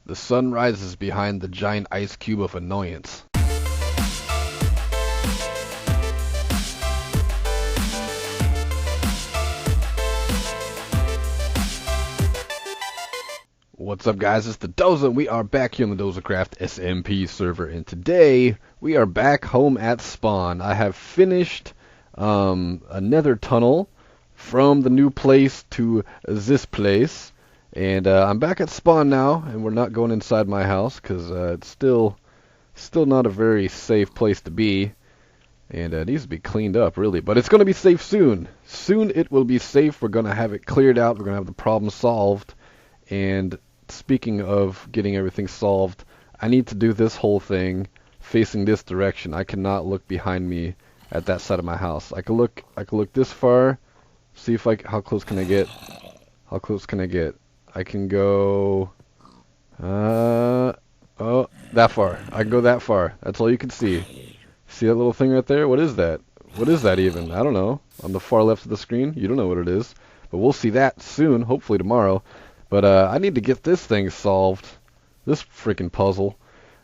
The sun rises behind the giant ice cube of annoyance. What's up, guys? It's the Doza. We are back here on the Dozacraft SMP server, and today we are back home at spawn. I have finished a nether tunnel from the new place to this place, and I'm back at spawn now, and we're not going inside my house because it's still not a very safe place to be, and it needs to be cleaned up, really. But it's going to be safe soon. Soon it will be safe. We're going to have it cleared out. We're going to have the problem solved, and speaking of getting everything solved, I need to do this whole thing facing this direction. I cannot look behind me at that side of my house. I can look this far. See if how close can I get? How close can I get? I can go oh, that far. I can go that far. That's all you can see. See that little thing right there? What is that? What is that even? I don't know. On the far left of the screen? You don't know what it is. But we'll see that soon, hopefully tomorrow. But I need to get this thing solved. This freaking puzzle.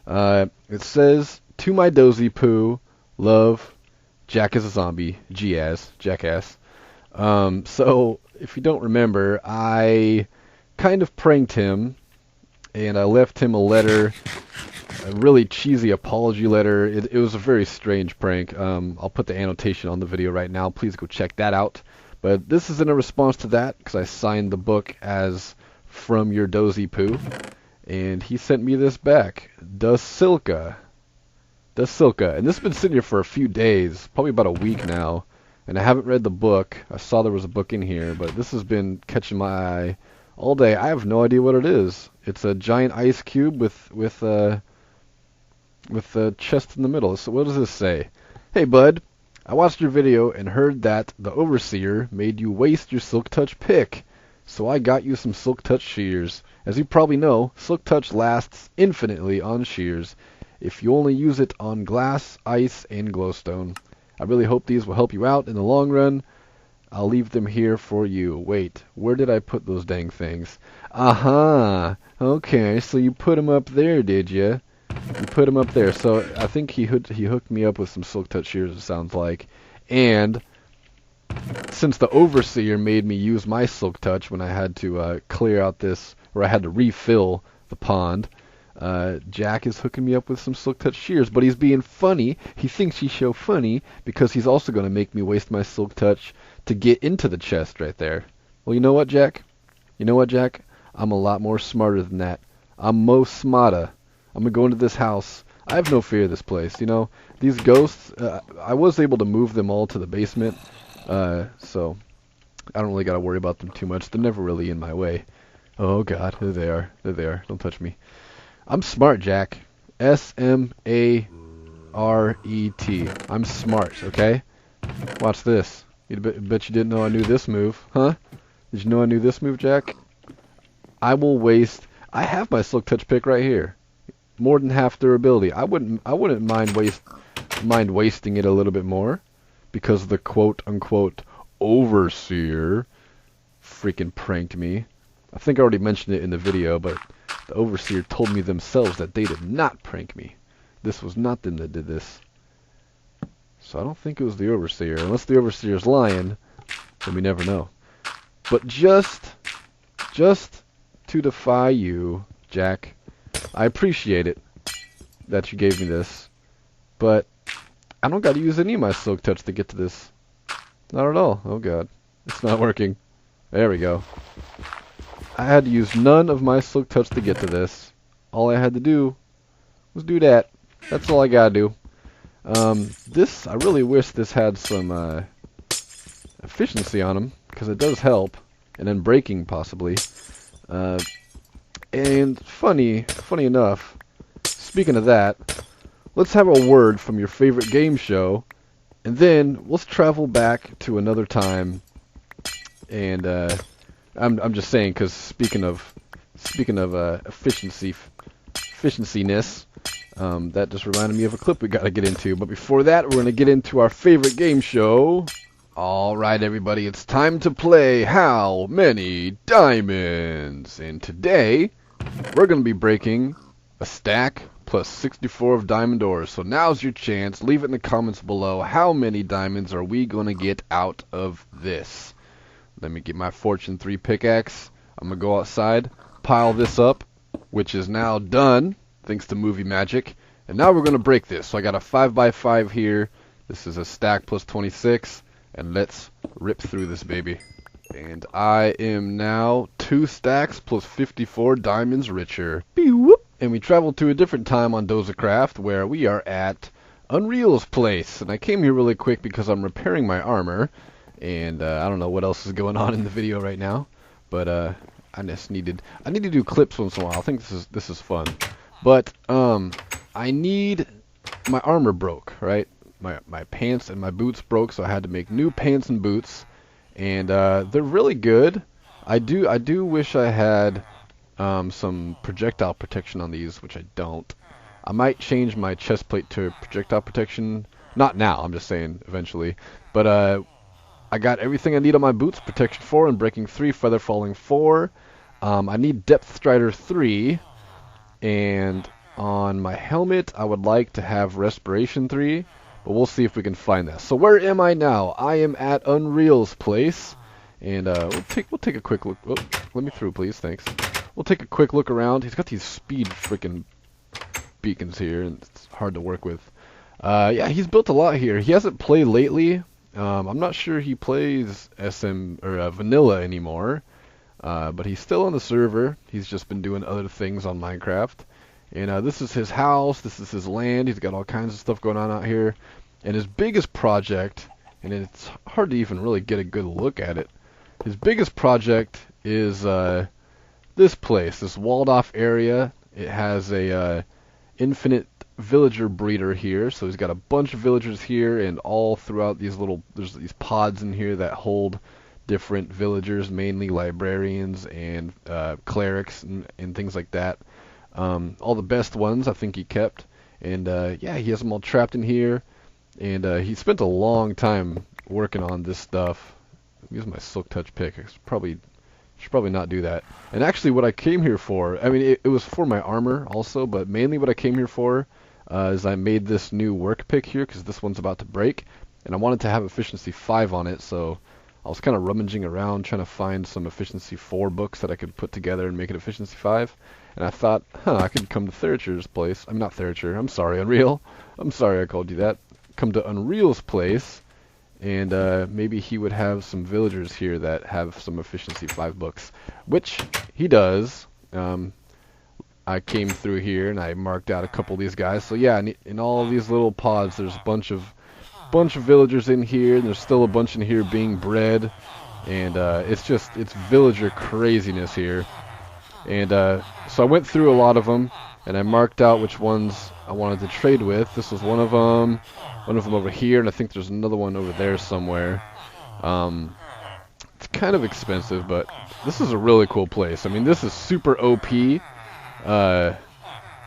It says, "To my dozy poo, love, Jack is a zombie, jackass." So, if you don't remember, I kind of pranked him, and I left him a letter, a really cheesy apology letter. It was a very strange prank. I'll put the annotation on the video right now. Please go check that out. But this is in a response to that, because I signed the book as "From your dozy poo," and he sent me this back. Dozacraft. And this has been sitting here for a few days, probably about a week now, and I haven't read the book. I saw there was a book in here, but this has been catching my eye all day. I have no idea what it is. It's a giant ice cube with a chest in the middle. So what does this say? "Hey bud, I watched your video and heard that the overseer made you waste your Silk Touch pick. So I got you some Silk Touch shears. As you probably know, Silk Touch lasts infinitely on shears if you only use it on glass, ice, and glowstone. I really hope these will help you out in the long run. I'll leave them here for you." Wait, where did I put those dang things? Aha! Okay, so you put them up there, did you? You put them up there. So I think he hooked me up with some Silk Touch shears, it sounds like. And since the overseer made me use my Silk Touch when I had to clear out this, or I had to refill the pond, Jack is hooking me up with some Silk Touch shears, but he's being funny. He thinks he's so funny because he's also going to make me waste my Silk Touch to get into the chest right there. Well, you know what, Jack? I'm a lot more smarter than that. I'm mo smarter. I'm going to go into this house. I have no fear of this place. You know, these ghosts, I was able to move them all to the basement. So I don't really got to worry about them too much. They're never really in my way. Oh god, there they are. There they are. Don't touch me. I'm smart, Jack. S-M-A-R-E-T. I'm smart, okay? Watch this. You bet you didn't know I knew this move, huh? Did you know I knew this move, Jack? I will waste... I have my Silk Touch pick right here. More than half durability. I wouldn't mind wasting it a little bit more, because the quote-unquote overseer freaking pranked me. I think I already mentioned it in the video, but the overseer told me themselves that they did not prank me. This was not them that did this. So I don't think it was the overseer. Unless the overseer's lying, then we never know. But just to defy you, Jack, I appreciate it that you gave me this, but I don't got to use any of my Silk Touch to get to this. Not at all. Oh god. It's not working. There we go. I had to use none of my Silk Touch to get to this. All I had to do was do that. That's all I gotta do. I really wish this had some efficiency on them, because it does help. And then braking, possibly. And funny enough, speaking of that, let's have a word from your favorite game show, and then let's travel back to another time. And I'm just saying, because speaking of efficiency-ness, that just reminded me of a clip we got to get into. But before that, we're going to get into our favorite game show. Alright everybody, it's time to play How Many Diamonds? And today, we're going to be breaking a stack plus 64 of diamond ores. So now's your chance. Leave it in the comments below. How many diamonds are we going to get out of this? Let me get my Fortune 3 pickaxe. I'm going to go outside, pile this up, which is now done, thanks to movie magic. And now we're going to break this. So I got a 5x5 here. This is a stack plus 26. And let's rip through this baby. And I am now 2 stacks plus 54 diamonds richer. And we traveled to a different time on Dozacraft, where we are at Unreel's place. And I came here really quick because I'm repairing my armor. And I don't know what else is going on in the video right now. But I need to do clips once in a while. I think this is fun. But I need, my armor broke, right? My pants and my boots broke, so I had to make new pants and boots. And they're really good. I do wish I had some projectile protection on these, which I don't. I might change my chest plate to projectile protection. Not now, I'm just saying eventually. But I got everything I need on my boots. Protection 4 and breaking 3, feather falling 4. I need depth strider 3. And on my helmet, I would like to have respiration 3. But we'll see if we can find that. So where am I now? I am at Unreel's place. And we'll take a quick look. Oh, let me through, please. Thanks. We'll take a quick look around. He's got these speed freaking beacons here, and it's hard to work with. Yeah, he's built a lot here. He hasn't played lately. I'm not sure he plays vanilla anymore. But he's still on the server. He's just been doing other things on Minecraft. And this is his house. This is his land. He's got all kinds of stuff going on out here. And his biggest project, and it's hard to even really get a good look at it. His biggest project is this place, this walled off area. It has a infinite villager breeder here. So he's got a bunch of villagers here, and all throughout these there's these pods in here that hold different villagers, mainly librarians and clerics and things like that. All the best ones I think he kept. And yeah, he has them all trapped in here. And he spent a long time working on this stuff. I'm using my silk touch pick. I should probably not do that. And actually what I came here for, I mean it was for my armor also, but mainly what I came here for is I made this new work pick here because this one's about to break. And I wanted to have efficiency 5 on it, so I was kind of rummaging around trying to find some efficiency 4 books that I could put together and make it efficiency 5. And I thought, I could come to Thericher's place. I'm not Thericher. I'm sorry, Unreal. I'm sorry I called you that. Come to Unreel's place, and maybe he would have some villagers here that have some efficiency 5 books, which he does. I came through here and I marked out a couple of these guys. So yeah, in all of these little pods, there's a bunch of villagers in here, and there's still a bunch in here being bred, and it's villager craziness here. And so I went through a lot of them, and I marked out which ones I wanted to trade with. This was one of them over here, and I think there's another one over there somewhere. It's kind of expensive, but this is a really cool place. I mean, this is super OP.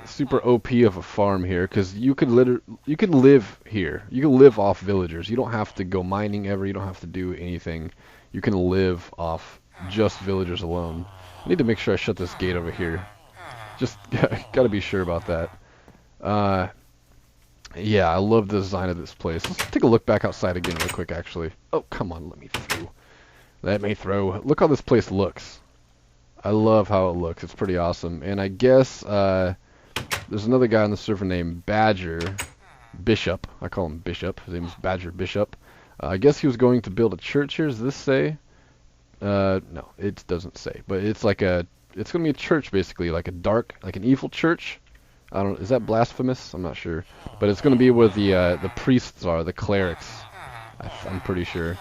Super OP of a farm here, because you can live here. You can live off villagers. You don't have to go mining ever. You don't have to do anything. You can live off just villagers alone. I need to make sure I shut this gate over here. Just gotta be sure about that. Yeah, I love the design of this place. Let's take a look back outside again real quick, actually. Oh, come on, let me through. Let me through. Look how this place looks. I love how it looks. It's pretty awesome. And I guess there's another guy on the server named Badger Bishop. I call him Bishop. His name is Badger Bishop. I guess he was going to build a church here. Does this say? No, it doesn't say. But it's like it's going to be a church basically, like an evil church. Is that blasphemous? I'm not sure. But it's going to be where the priests are, the clerics. I'm pretty sure.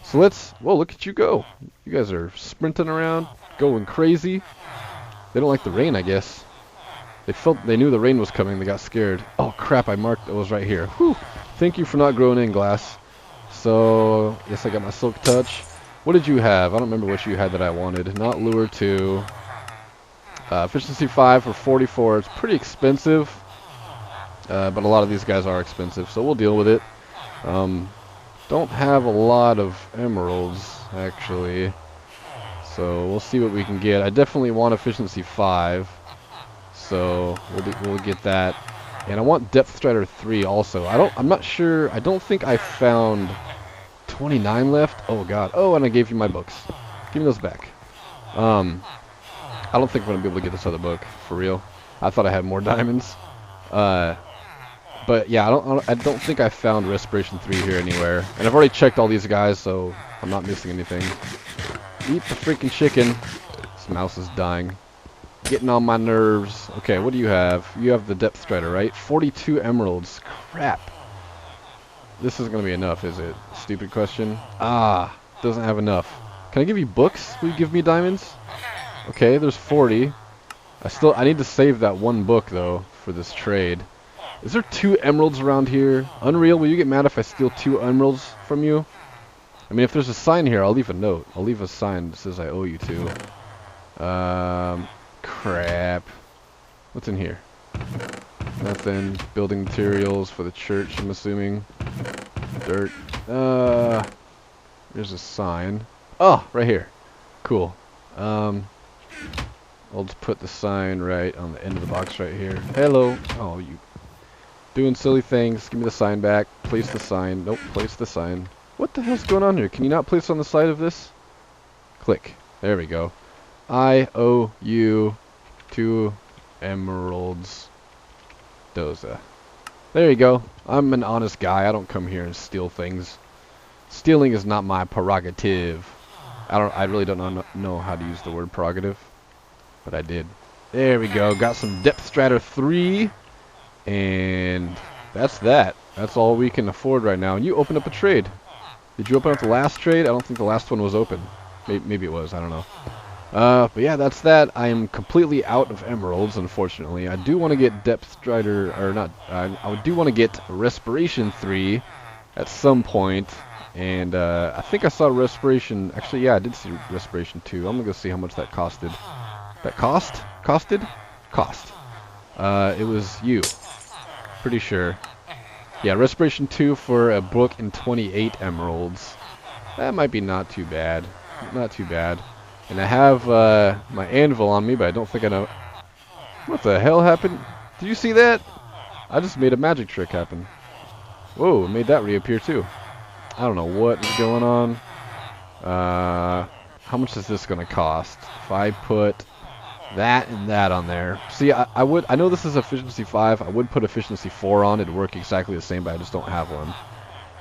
So whoa, look at you go. You guys are sprinting around, going crazy. They don't like the rain, I guess. They knew the rain was coming, they got scared. Oh crap, I marked it was right here. Whew. Thank you for not growing in, glass. So, yes, I got my silk touch. What did you have? I don't remember what you had that I wanted. Not lure 2. Efficiency 5 for 44. It's pretty expensive. But a lot of these guys are expensive, so we'll deal with it. Don't have a lot of emeralds, actually. So we'll see what we can get. I definitely want efficiency 5. so we'll get that. And I want Depth Strider 3 also. I'm not sure. I don't think I found 29 left. Oh god. Oh, and I gave you my books. Give me those back. I don't think I'm gonna be able to get this other book for real. I thought I had more diamonds. But yeah, I don't think I found Respiration 3 here anywhere. And I've already checked all these guys, so I'm not missing anything. Eat the freaking chicken. This mouse is dying. Getting on my nerves. Okay, what do you have? You have the Depth Strider, right? 42 emeralds. Crap. This isn't going to be enough, is it? Stupid question. Ah, doesn't have enough. Can I give you books? Will you give me diamonds? Okay, there's 40. I need to save that one book, though, for this trade. Is there 2 emeralds around here? Unreel, will you get mad if I steal 2 emeralds from you? I mean, if there's a sign here, I'll leave a note. I'll leave a sign that says I owe you 2. Crap. What's in here? Nothing. Building materials for the church, I'm assuming. Dirt. There's a sign. Oh, right here. Cool. I'll just put the sign right on the end of the box right here. Hello. Oh, you doing silly things. Give me the sign back. Place the sign. Nope, place the sign. What the hell's going on here? Can you not place on the side of this? Click. There we go. I owe you 2 emeralds. Doza. There you go. I'm an honest guy. I don't come here and steal things. Stealing is not my prerogative. I really don't know how to use the word prerogative, but I did. There we go. Got some Depth Strider 3. And that's that. That's all we can afford right now. And you opened up a trade. Did you open up the last trade? I don't think the last one was open. Maybe it was. I don't know. But yeah, that's that. I am completely out of emeralds, unfortunately. I do want to get Depth Strider, or not. I do want to get Respiration 3 at some point. And I think I saw Respiration. Actually, yeah, I did see Respiration 2. I'm gonna go see how much that costed. That cost? Costed? Cost. It was you. Pretty sure. Yeah, Respiration 2 for a book and 28 emeralds. That might be not too bad. Not too bad. And I have my anvil on me, but I don't think I know. What the hell happened? Did you see that? I just made a magic trick happen. Whoa, it made that reappear too. I don't know what is going on. How much is this going to cost? If I put that and that on there. See, I know this is efficiency 5. I would put efficiency 4 on. It'd work exactly the same, but I just don't have one.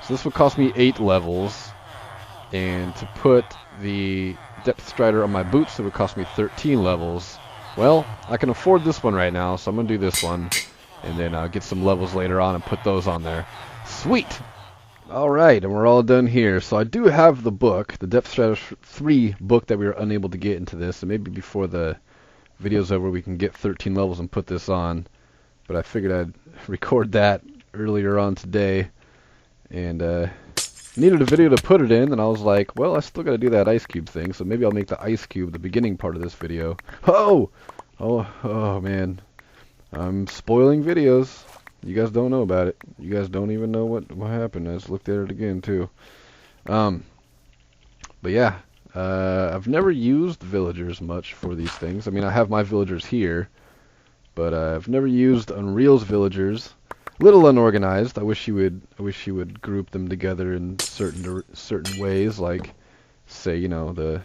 So this would cost me 8 levels. And to put the Depth Strider on my boots, it would cost me 13 levels. Well, I can afford this one right now, so I'm going to do this one. And then I'll get some levels later on and put those on there. Sweet! Alright, and we're all done here. So I do have the book, the Depth Strider 3 book that we were unable to get into this. And maybe before the video's over we can get 13 levels and put this on. But I figured I'd record that earlier on today. And needed a video to put it in, and I was like, well, I still gotta do that ice cube thing, so maybe I'll make the ice cube the beginning part of this video. Oh man. I'm spoiling videos. You guys don't know about it. You guys don't even know what happened. I just looked at it again too. But yeah, I've never used villagers much for these things. I mean, I have my villagers here, but I've never used Unreel's villagers. Little unorganized. I wish you would group them together in certain ways, like, say, you know, the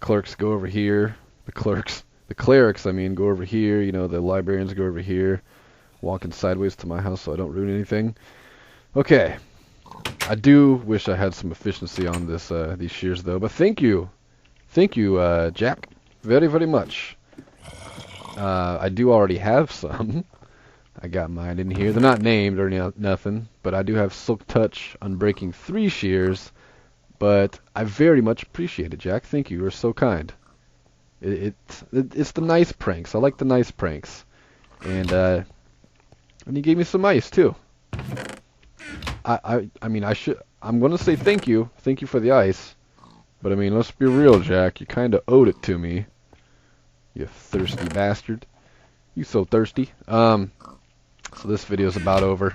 clerks go over here. The clerics, I mean, go over here. You know, the librarians go over here. Walking sideways to my house so I don't ruin anything. Okay. I do wish I had some efficiency on this these shears though, but thank you, Jack, very very much. I do already have some. I got mine in here. They're not named or nothing, but I do have Silk Touch Unbreaking 3 shears. But I very much appreciate it, Jack. Thank you. You're so kind. It's the nice pranks. I like the nice pranks. And you gave me some ice too. I mean, I'm gonna say thank you for the ice, but I mean, let's be real, Jack. You kind of owed it to me. You thirsty bastard. You so thirsty. So this video's about over.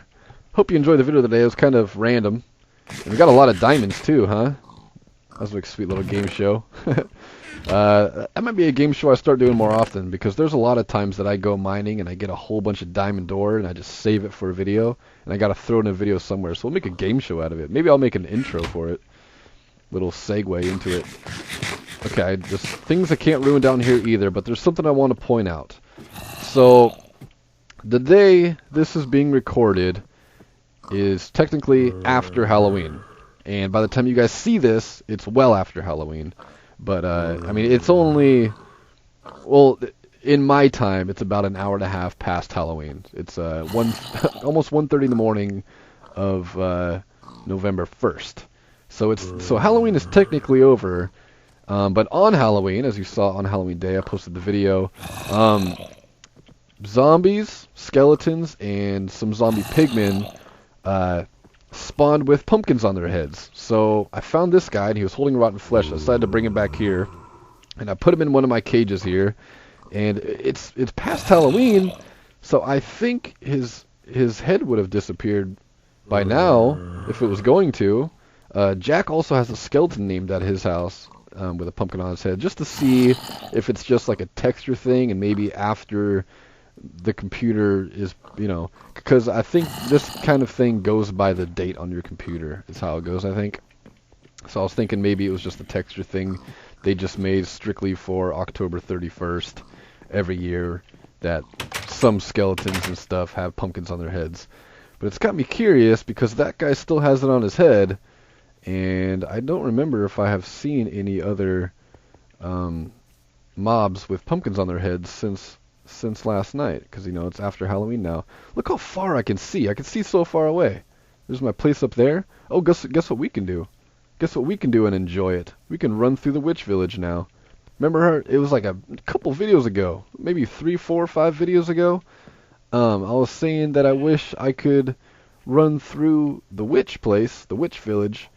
Hope you enjoyed the video today. It was kind of random, and we got a lot of diamonds too, huh? That was like a sweet little game show. That might be a game show I start doing more often, because there's a lot of times that I go mining and I get a whole bunch of diamond ore and I just save it for a video, and I gotta throw in a video somewhere. So we'll make a game show out of it. Maybe I'll make an intro for it. Little segue into it. Okay, just things I can't ruin down here either, but there's something I want to point out. So, the day this is being recorded is technically after Halloween. And by the time you guys see this, it's well after Halloween. But, I mean, it's only, well, in my time, it's about an hour and a half past Halloween. It's almost 1:30 in the morning of November 1st. So Halloween is technically over. But on Halloween, as you saw on Halloween Day, I posted the video, zombies, skeletons, and some zombie pigmen spawned with pumpkins on their heads. So I found this guy, and he was holding rotten flesh. I decided to bring him back here, and I put him in one of my cages here. And it's past Halloween, so I think his head would have disappeared by now if it was going to. Jack also has a skeleton named at his house. With a pumpkin on his head, just to see if it's just like a texture thing, and maybe after the computer is, because I think this kind of thing goes by the date on your computer, is how it goes, I think. So I was thinking maybe it was just a texture thing they just made strictly for October 31st every year, that some skeletons and stuff have pumpkins on their heads. But it's got me curious, because that guy still has it on his head. And I don't remember if I have seen any other mobs with pumpkins on their heads since last night, because it's after Halloween now. Look how far I can see. I can see so far away. There's my place up there. Oh, guess what we can do? Guess what we can do and enjoy it? We can run through the witch village now. Remember her? It was like a couple videos ago, maybe 3, 4, 5 videos ago. I was saying that I wish I could run through the witch place, the witch village,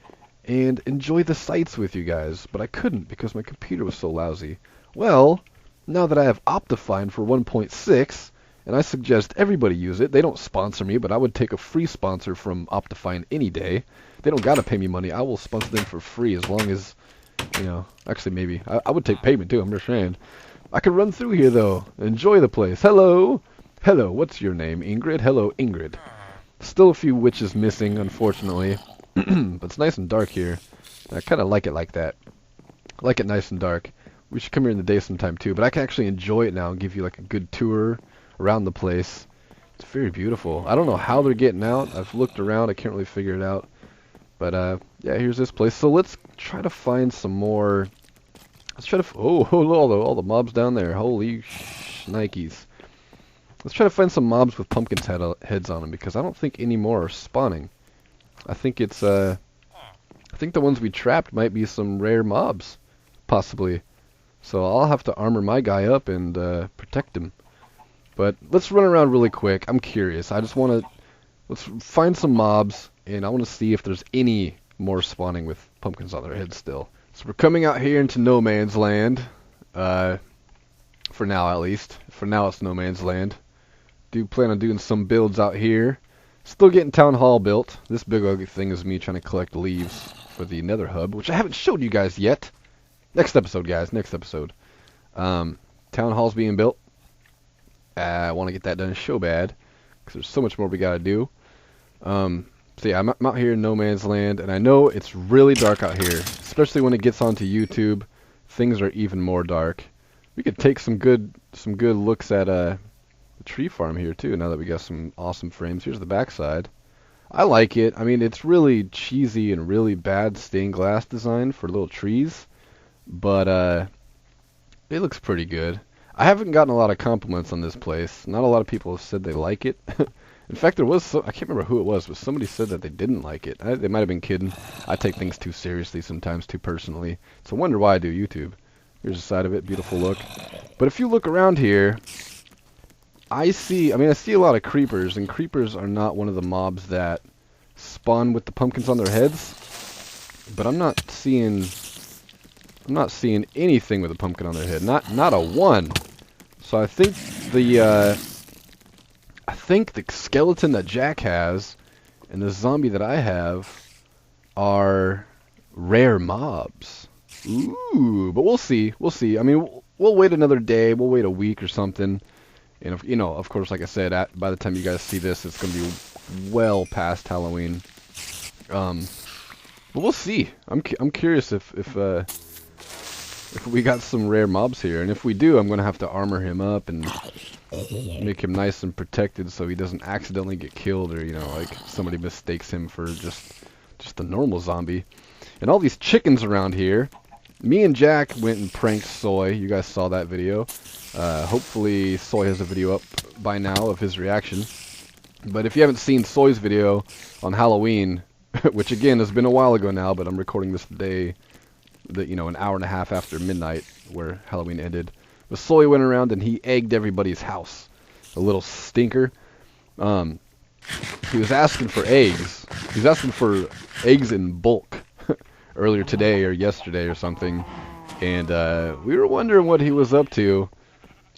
and enjoy the sights with you guys, but I couldn't because my computer was so lousy. Well, now that I have Optifine for 1.6, and I suggest everybody use it. They don't sponsor me, but I would take a free sponsor from Optifine any day. They don't gotta pay me money. I will sponsor them for free as long as, actually maybe. I would take payment too, I'm just saying. I can run through here though. Enjoy the place. Hello! Hello, what's your name? Ingrid? Hello, Ingrid. Still a few witches missing, unfortunately. But it's nice and dark here. I kind of like it like that. I like it nice and dark. We should come here in the day sometime too, but I can actually enjoy it now and give you like a good tour around the place. It's very beautiful. I don't know how they're getting out. I've looked around. I can't really figure it out. But yeah, here's this place. So let's try to find some more. Let's try to. Oh, all the mobs down there. Holy shnikes. Let's try to find some mobs with pumpkins heads on them, because I don't think any more are spawning. I think it's I think the ones we trapped might be some rare mobs, possibly. So I'll have to armor my guy up and protect him. But let's run around really quick. I'm curious. I just want to let's find some mobs, and I want to see if there's any more spawning with pumpkins on their heads still. So we're coming out here into no man's land. For now, at least. For now, it's no man's land. Do plan on doing some builds out here. Still getting Town Hall built. This big ugly thing is me trying to collect leaves for the Nether Hub, which I haven't showed you guys yet. Next episode, guys. Next episode. Town Hall's being built. I want to get that done so bad, because there's so much more we got to do. So yeah, I'm out here in no man's land, and I know it's really dark out here, especially when it gets onto YouTube. Things are even more dark. We could take some good looks at the tree farm here too, now that we got some awesome frames. Here's the backside. I like it. I mean, it's really cheesy and really bad stained glass design for little trees, but it looks pretty good. I haven't gotten a lot of compliments on this place. Not a lot of people have said they like it. In fact, there was I can't remember who it was, but somebody said that they didn't like it. They might have been kidding. I take things too seriously sometimes, too personally. So I wonder why I do YouTube. Here's the side of it. Beautiful look. But if you look around here, I see a lot of creepers, and creepers are not one of the mobs that spawn with the pumpkins on their heads. But I'm not seeing anything with a pumpkin on their head. Not a one. So I think the skeleton that Jack has and the zombie that I have are rare mobs. Ooh, but we'll see. We'll see. I mean, we'll wait another day. We'll wait a week or something. And, if, you know, of course, like I said, by the time you guys see this, it's going to be well past Halloween. But we'll see. I'm curious if we got some rare mobs here. And if we do, I'm going to have to armor him up and make him nice and protected so he doesn't accidentally get killed or, you know, like somebody mistakes him for just a normal zombie. And all these chickens around here. Me and Jack went and pranked Soy. You guys saw that video. Hopefully Soy has a video up by now of his reaction. But if you haven't seen Soy's video on Halloween, which again has been a while ago now, but I'm recording this day, you know, an hour and a half after midnight where Halloween ended. But Soy went around and he egged everybody's house. A little stinker. He was asking for eggs. He was asking for eggs in bulk earlier today or yesterday or something. And we were wondering what he was up to.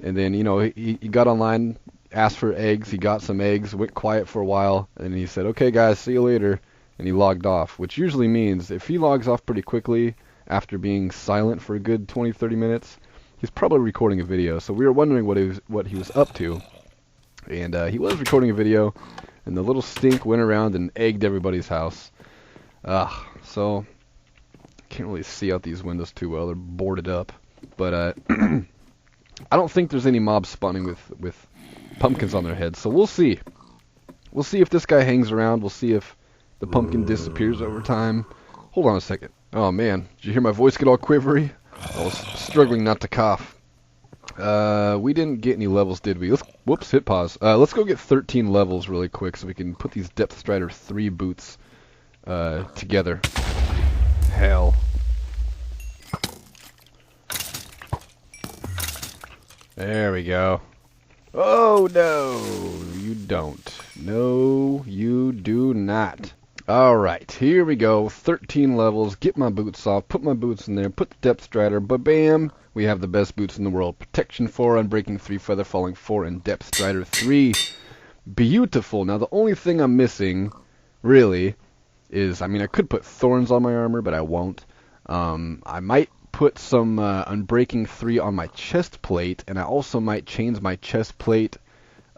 And then, you know, he got online, asked for eggs. He got some eggs, went quiet for a while. And he said, okay, guys, see you later. And he logged off, which usually means if he logs off pretty quickly after being silent for a good 20-30 minutes, he's probably recording a video. So we were wondering what he was up to. And he was recording a video, and the little stink went around and egged everybody's house. So can't really see out these windows too well. They're boarded up. But I don't think there's any mobs spawning with pumpkins on their heads. So we'll see. We'll see if this guy hangs around. We'll see if the pumpkin disappears over time. Hold on a second. Oh man, did you hear my voice get all quivery? I was struggling not to cough. We didn't get any levels, did we? Whoops, hit pause. Let's go get 13 levels really quick so we can put these Depth Strider 3 boots together. Hell. There we go. Oh no, you don't. No, you do not. Alright, here we go. 13 levels. Get my boots off. Put my boots in there. Put the Depth Strider. Ba-bam! We have the best boots in the world. Protection 4, Unbreaking 3, Feather Falling 4, and Depth Strider 3. Beautiful. Now, the only thing I'm missing, really, is, I mean, I could put thorns on my armor, but I won't. I might put some Unbreaking 3 on my chest plate, and I also might change my chest plate,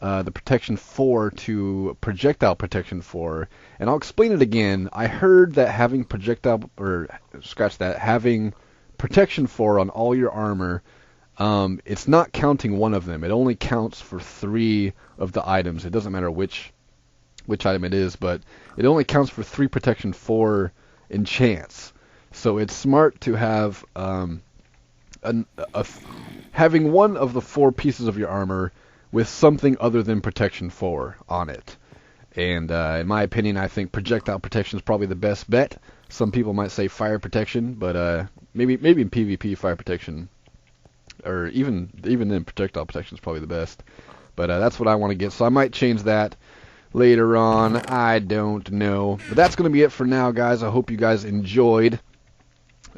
the Protection 4 to Projectile Protection 4. And I'll explain it again. I heard that having having Protection 4 on all your armor, it's not counting one of them. It only counts for 3 of the items. It doesn't matter which item it is, but it only counts for 3 Protection 4 enchants. So it's smart to have having one of the 4 pieces of your armor with something other than Protection 4 on it. And in my opinion, I think Projectile Protection is probably the best bet. Some people might say Fire Protection, but maybe in PvP, Fire Protection, or even then, Projectile Protection is probably the best. But that's what I want to get, so I might change that later on. I don't know. But that's going to be it for now, guys. I hope you guys enjoyed.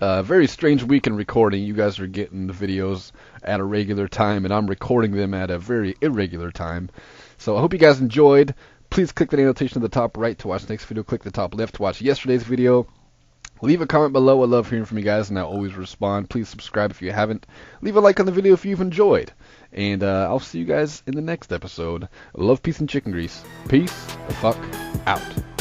Very strange week in recording. You guys are getting the videos at a regular time, and I'm recording them at a very irregular time. So I hope you guys enjoyed. Please click the annotation at the top right to watch the next video. Click the top left to watch yesterday's video. Leave a comment below. I love hearing from you guys, and I always respond. Please subscribe if you haven't. Leave a like on the video if you've enjoyed. And I'll see you guys in the next episode. Love, peace, and chicken grease. Peace the fuck out.